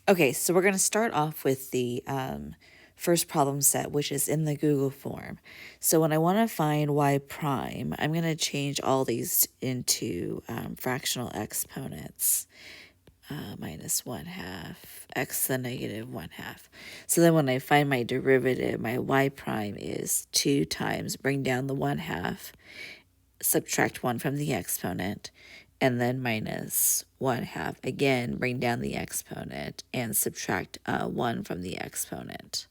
Okay, so we're going to start off with the first problem set, which is in the Google form. So when I want to find y prime, I'm going to change all these into fractional exponents. Minus 1/2, x to the negative 1/2. So then when I find my derivative, my y prime is 2 times, bring down the 1/2, subtract 1 from the exponent, and then minus 1/2. Again, bring down the exponent and subtract 1 from the exponent.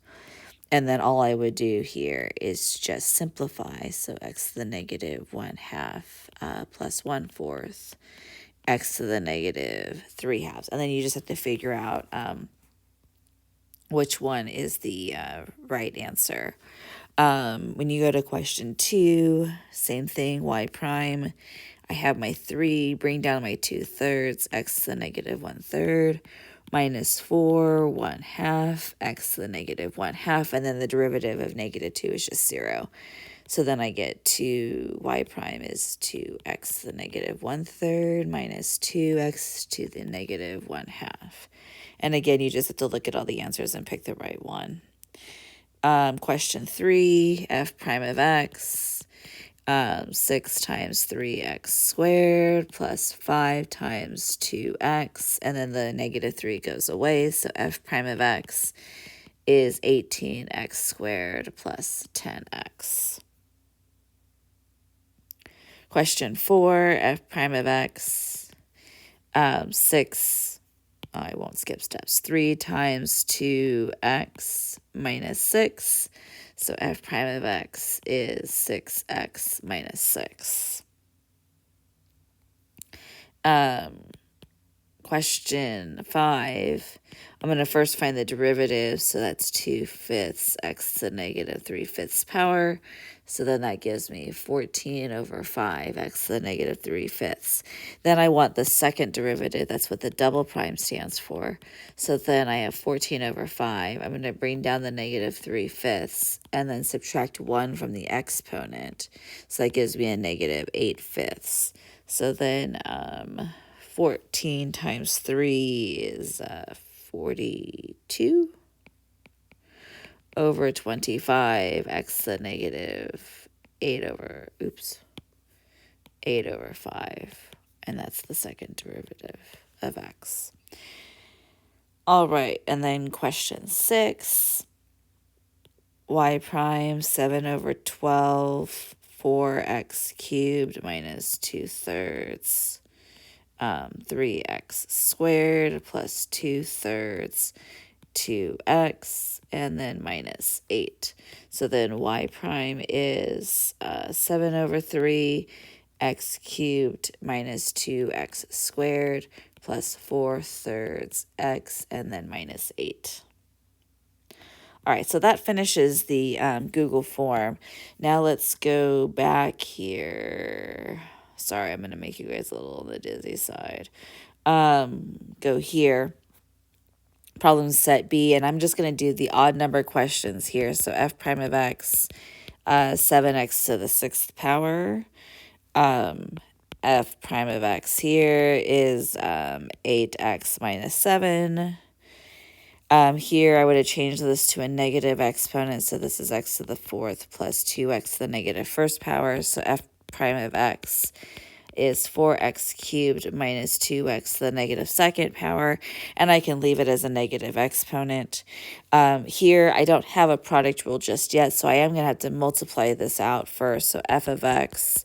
And then all I would do here is just simplify. So x to the negative 1/2 plus 1/4, x to the negative 3/2. And then you just have to figure out which one is the right answer. When you go to question 2, same thing, y prime. I have my 3, bring down my 2/3, x to the negative 1/3, minus 4, 1/2, x to the negative 1/2, and then the derivative of negative 2 is just 0. So then I get 2, y prime is 2x to the negative 1/3 minus 2x to the negative 1/2. And again, you just have to look at all the answers and pick the right one. Question 3, f prime of x, 6 times 3x squared plus 5 times 2x, and then the negative 3 goes away, so f prime of x is 18x squared plus 10x. Question 4, f prime of x, 6, I won't skip steps, 3 times 2x minus 6. So f prime of x is 6x minus 6. Question 5, I'm going to first find the derivative, so that's 2/5 x to the negative 3/5 power. So then that gives me 14 over 5 x to the negative 3/5. Then I want the second derivative, that's what the double prime stands for. So then I have 14 over 5. I'm going to bring down the negative 3/5 and then subtract 1 from the exponent. So that gives me a negative 8/5. So then 14 times 3 is 42 over 25 x to the negative 8 over 5. And that's the second derivative of x. All right, and then question 6. Y prime 7 over 12, 4x cubed minus 2/3. 3x squared plus 2/3 2x, and then minus 8. So then y prime is 7 over 3 x cubed minus 2x squared plus 4/3 x, and then minus 8. All right, so that finishes the Google form. Now let's go back here. Sorry, I'm going to make you guys a little on the dizzy side. Go here. Problem set B, and I'm just going to do the odd number questions here. So f prime of x, 7x to the 6th power. F prime of x here is 8x minus 7. Here I would have changed this to a negative exponent, so this is x to the 4th plus 2x to the negative 1st power. So f prime of x is 4x cubed minus 2x to the negative 2nd power, and I can leave it as a negative exponent. Here I don't have a product rule just yet, so I am going to have to multiply this out first. So f of x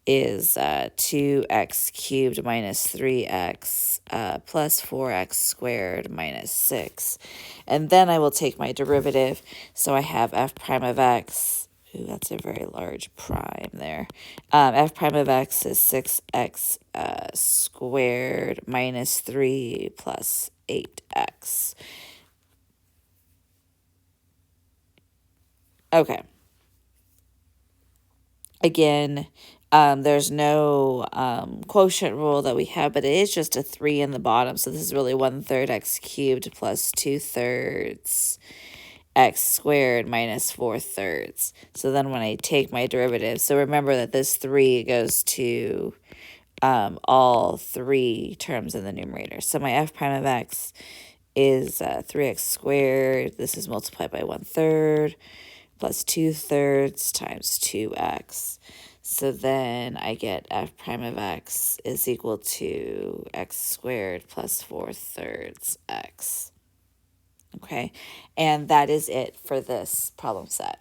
is 2x cubed minus 3x plus 4x squared minus 6. And then I will take my derivative. So I have f prime of x. Ooh, that's a very large prime there. F prime of x is 6x squared minus 3 plus 8x. Okay. Again, there's no quotient rule that we have, but it is just a 3 in the bottom. So this is really 1/3 x cubed plus 2/3 x squared minus 4/3. So then when I take my derivative, so remember that this 3 goes to all 3 terms in the numerator. So my f prime of x is 3x squared. This is multiplied by 1/3 plus 2/3 times 2x. So then I get f prime of x is equal to x squared plus 4/3 x. Okay, and that is it for this problem set.